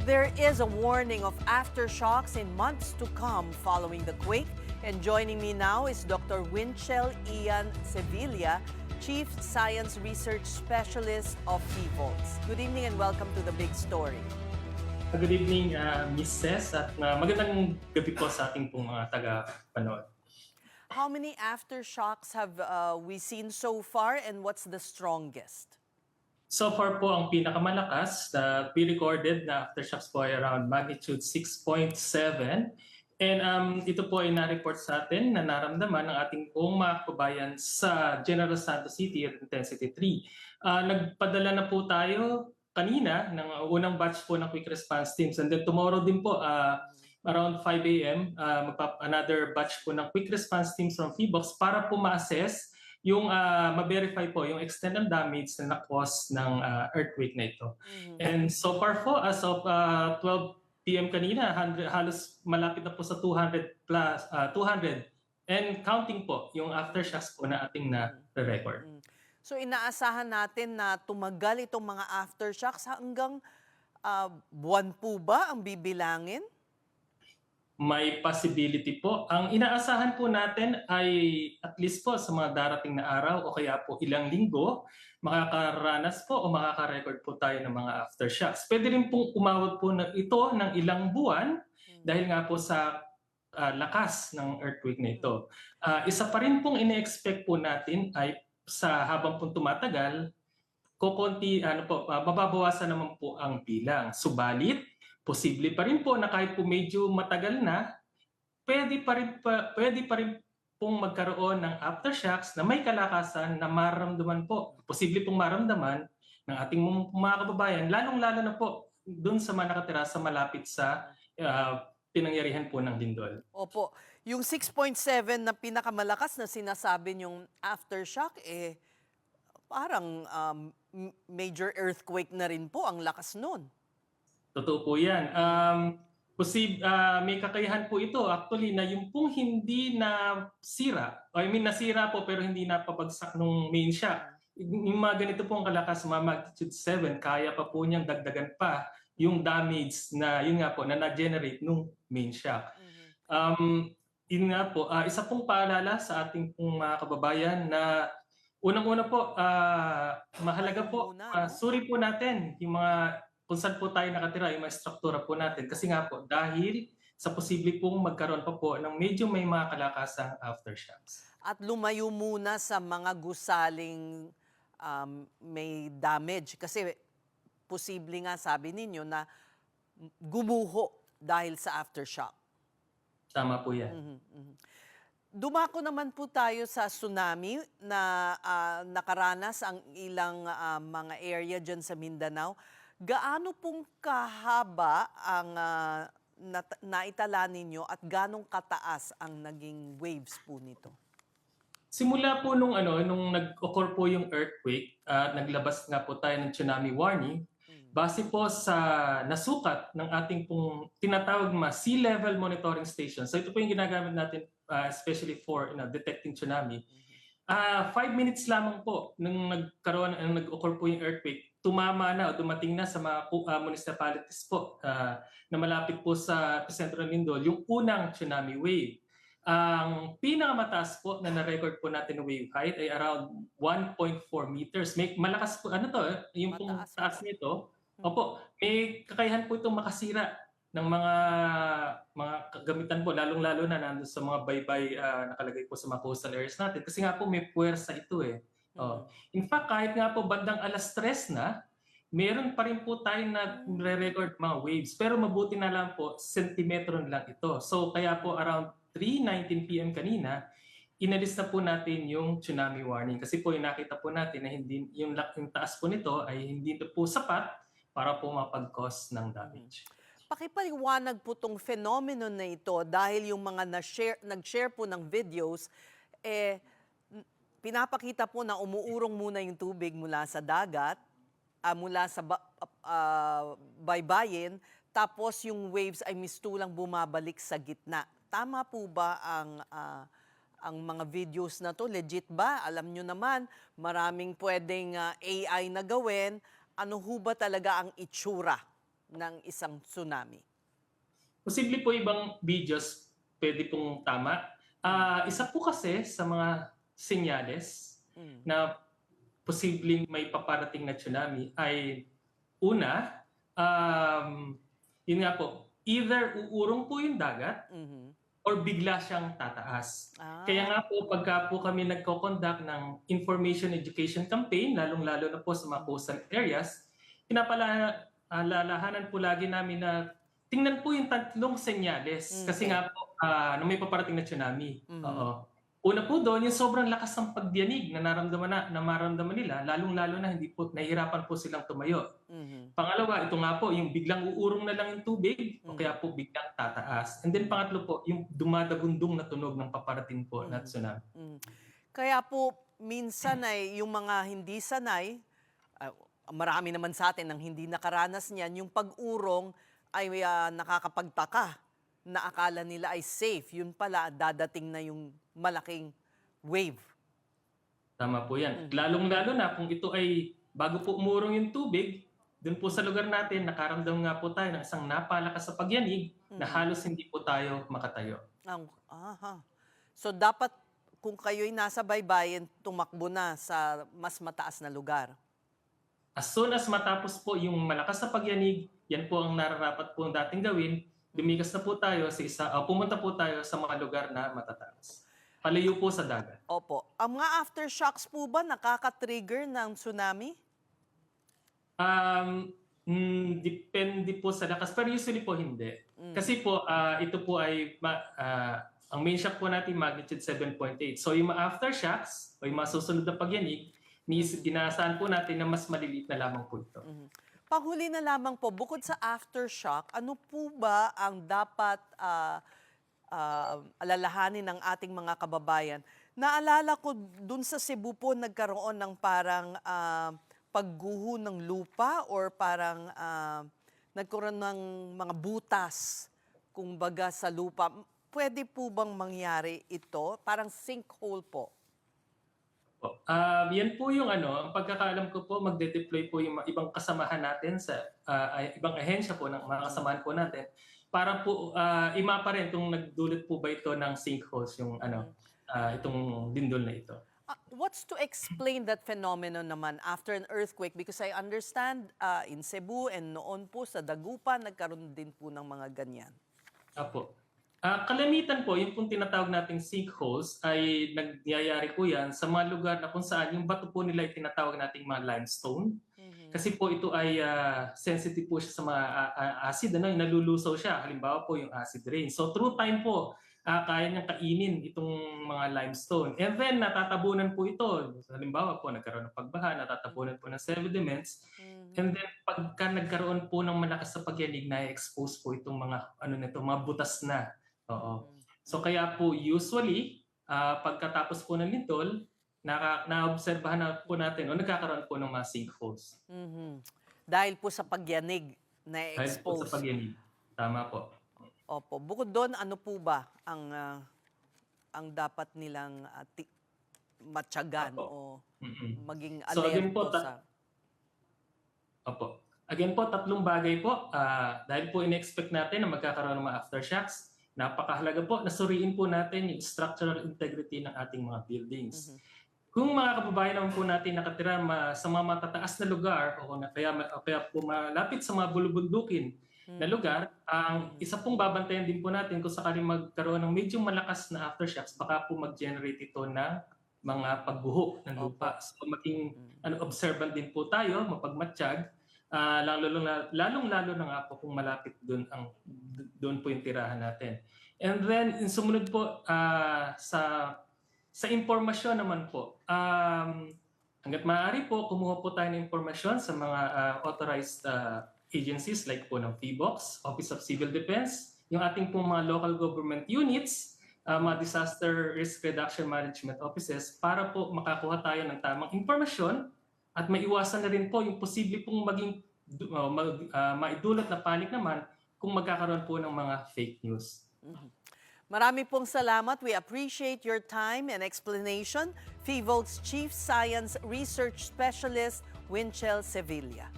There is a warning of aftershocks in months to come following the quake. And joining me now is Dr. Winchell Ian Sevilla, Chief Science Research Specialist of PHIVOLTS. Good evening and welcome to The Big Story. Good evening, Ms. Ces, at magandang gabi po sa ating pong mga taga-panood. How many aftershocks have we seen so far and what's the strongest? So far po, ang pinakamalakas na pre-recorded na aftershocks po ay around magnitude 6.7. And ito po ay na-report sa atin na naramdaman ng ating pong mga kababayan sa General Santos City at Intensity 3. Nagpadala na po tayo kanina ng unang batch po ng quick response teams. And then tomorrow din po, around 5 a.m., another batch po ng quick response teams from PHIVOLTS para po ma-assess yung ma-verify po yung extent ng damage na na-cause ng earthquake na ito. And so far po, as of 12 p.m. kanina, halos malapit na po sa 200 and counting po yung aftershocks po na ating na-record. So inaasahan natin na tumagal itong mga aftershocks hanggang buwan po ba ang bibilangin? May possibility po. Ang inaasahan po natin ay at least po sa mga darating na araw o kaya po ilang linggo, makakaranas po o makaka-record po tayo ng mga aftershocks. Pwede rin pong umabot po na ito ng ilang buwan dahil nga po sa lakas ng earthquake na ito. Isa pa rin pong ine-expect po natin ay sa habang po tumatagal, mababawasan naman po ang bilang. Subalit, posible pa rin po na kahit po medyo matagal na, pwede pa rin pong magkaroon ng aftershocks na may kalakasan na maramdaman po. Posible pong maramdaman ng ating mga kababayan, lalong-lalo na po doon sa mga nakatira sa malapit sa pinangyarihan po ng lindol. Opo. Yung 6.7 na pinakamalakas na sinasabi niyong aftershock, parang major earthquake na rin po ang lakas nun. Totoo po yan. May kakayahan po ito actually na yung pong hindi nasira, nasira po pero hindi napabagsak nung main shock. Yung mga ganito pong kalakas, mga magnitude 7, kaya pa po niyang dagdagan pa yung damage na yun nga po na na-generate nung main shock. Yun nga po, isa pong paalala sa ating pong mga kababayan na unang-una po, mahalaga po, suri po natin yung mga kung saan po tayo nakatira, yung mga struktura po natin. Kasi nga po, dahil sa posible pong magkaroon pa po ng medyo may mga kalakasang aftershocks. At lumayo muna sa mga gusaling may damage. Kasi posible nga sabi ninyo na gumuho dahil sa aftershock. Tama po yan. Dumako naman po tayo sa tsunami na nakaranas ang ilang mga area dyan sa Mindanao. Gaano pong kahaba ang naitala ninyo at ganong kataas ang naging waves po nito? Simula po nung nag-occur po yung earthquake at naglabas nga po tayo ng tsunami warning, base po sa nasukat ng ating pong tinatawag na sea level monitoring station. So ito po yung ginagamit natin especially for detecting tsunami. 5 minutes lamang po nung nag-occur po yung earthquake, tumama na o dumating na sa mga municipalities po na malapit po sa sentro ng lindol yung unang tsunami wave. Ang pinakamataas po na na-record po natin na wave height ay around 1.4 meters. May malakas po, yung pong taas nito. Opo, may kakayahan po itong makasira ng mga kagamitan po, lalong-lalo na nandun sa mga baybay nakalagay po sa mga coastal areas natin. Kasi nga po may puwersa ito In fact, kahit nga po bandang alas 3 na, meron pa rin po tayo na re-record mga waves. Pero mabuti na lang po, sentimetro lang ito. So kaya po around 3:19 p.m. kanina, inalis na po natin yung tsunami warning. Kasi po yung nakita po natin na hindi, yung taas po nito ay hindi po sapat para po mapag-cause ng damage. Pakipaliwanag po tong phenomenon na ito dahil yung mga nag-share po ng videos, pinapakita po na umuurong muna yung tubig mula sa dagat, mula sa baybayin, tapos yung waves ay mistulang bumabalik sa gitna. Tama po ba ang mga videos na to? Legit ba? Alam nyo naman, maraming pwedeng AI na gawin. Ano ho ba talaga ang itsura ng isang tsunami? Posible po ibang videos pwede pong tama. Isa po kasi sa mga senyales Mm. na posibleng may paparating na tsunami ay una, yun nga po, either uurong po yung dagat Mhm. or bigla siyang tataas. Kaya Ah, nga po pagka po kami nagko-conduct ng information education campaign, lalong-lalo na po sa mga coastal areas, pinapaalalahanan po lagi namin na tingnan po yung tatlong senyales kasi okey. nga po na may paparating na tsunami. Mhm. Oo. Una po doon, yung sobrang lakas ng pagdiyanig na nararamdaman nila, lalong-lalo na hindi po nahihirapan po silang tumayo. Mhm. Pangalawa, ito nga po, yung biglang uurong na lang yung tubig o Mhm. kaya po biglang tataas. And then pangatlo po, yung dumadagundong na tunog ng paparating po na Mhm. tsunami. Hmm. Kaya po minsan ay yung mga hindi sanay, ah, marami naman sa atin ang hindi nakaranas niyan, yung pag-urong ay, nakakapagtaka na akala nila ay safe, yun pala dadating na yung malaking wave. Tama po yan. Mhm. Lalong-lalo na kung ito ay bago po umurong yung tubig, dun po sa lugar natin, nakaramdam nga po tayo ng isang napalakas sa pagyanig na Mhm. halos hindi po tayo makatayo. So dapat kung kayo'y nasa baybayin, tumakbo na sa mas mataas na lugar? As soon as matapos po yung malakas na pagyanig, yan po ang nararapat po dating gawin. Lumigas na po tayo sa pumunta po tayo sa mga lugar na matataas. Palayo po sa dagat. Opo. Ang mga aftershocks po ba nakaka-trigger ng tsunami? Depende po sa lakas, pero usually po hindi. Mhm. Kasi po, ito po ay ang main shock po natin magnitude 7.8. So yung mga aftershocks o yung mga susunod na pagyanig, inaasahan po natin na mas maliliit na lamang po ito. Mhm. Panghuli na lamang po, bukod sa aftershock, ano po ba ang dapat alalahanin ng ating mga kababayan? Naalala ko dun sa Cebu po nagkaroon ng parang pagguho ng lupa or parang nagkaroon ng mga butas, kumbaga sa lupa. Pwede po bang mangyari ito? Parang sinkhole po. Po. Yan po yung ang pagkakaalam ko po magde-deploy po yung mga ibang kasamahan natin sa ibang ahensya po ng mga Mm. kasamahan po natin para po imapa rin kung nagdulot po ba ito ng sinkholes yung Mhm. itong lindol na ito. What's to explain that phenomenon naman after an earthquake? Because I understand in Cebu and noon po sa Dagupan, nagkaroon din po ng mga ganyan. Opo. Kalamitan po, yung pong tinatawag nating sinkholes ay nagyayari po yan sa mga lugar na kung saan yung bato po nila ay tinatawag nating mga limestone. Mhm. Kasi po ito ay sensitive po siya sa mga acid, yung nalulusaw siya. Halimbawa po yung acid rain. So through time po, kaya niyang kainin itong mga limestone. And then natatabunan po ito. Halimbawa po, nagkaroon ng pagbaha, natatabunan po ng sediments. Mhm. And then pagka nagkaroon po ng malakas na pagyanig, na-expose po itong mga mga butas na. Oo. Mhm. So kaya po usually, pagkatapos po ng lindol, naobserbahan na po natin o nagkakaroon po ng mga sinkholes. Mhm. Dahil po sa pagyanig Dahil po sa na-expose. pagyanig. Tama po. Opo. Bukod doon, ano po ba ang dapat nilang matyagan Opo. o Mm. maging So again po, alerto sa... opo. Again po, tatlong bagay po. Dahil po in-expect natin na magkakaroon ng mga aftershocks, napakahalaga po na suriin po natin yung structural integrity ng ating mga buildings. Mhm. Kung mga kababayan naman po natin nakatira sa mga matataas na lugar o kaya po malapit sa mga bulubundukin na lugar, ang isa pong babantayan din po natin kung sakaling magkaroon ng medyo malakas na aftershocks, baka po mag-generate ito ng mga pagguho ng Opo. lupa. So maging Mm. observant din po tayo, mapagmatsyag, lalong-lalo na nga po kung malapit doon po yung tirahan natin. And then, in sumunod po, sa impormasyon naman po, hangga't maaari po, kumuha po tayo ng impormasyon sa mga authorized agencies like po ng PHIVOLCS, Office of Civil Defense, yung ating pong mga local government units, mga disaster risk reduction management offices para po makakuha tayo ng tamang impormasyon at maiwasan na rin po yung posible pong maging maidulot na panic naman kung magkakaroon po ng mga fake news. Marami pong salamat. We appreciate your time and explanation. PHIVOLCS Chief Science Research Specialist, Winchell Sevilla.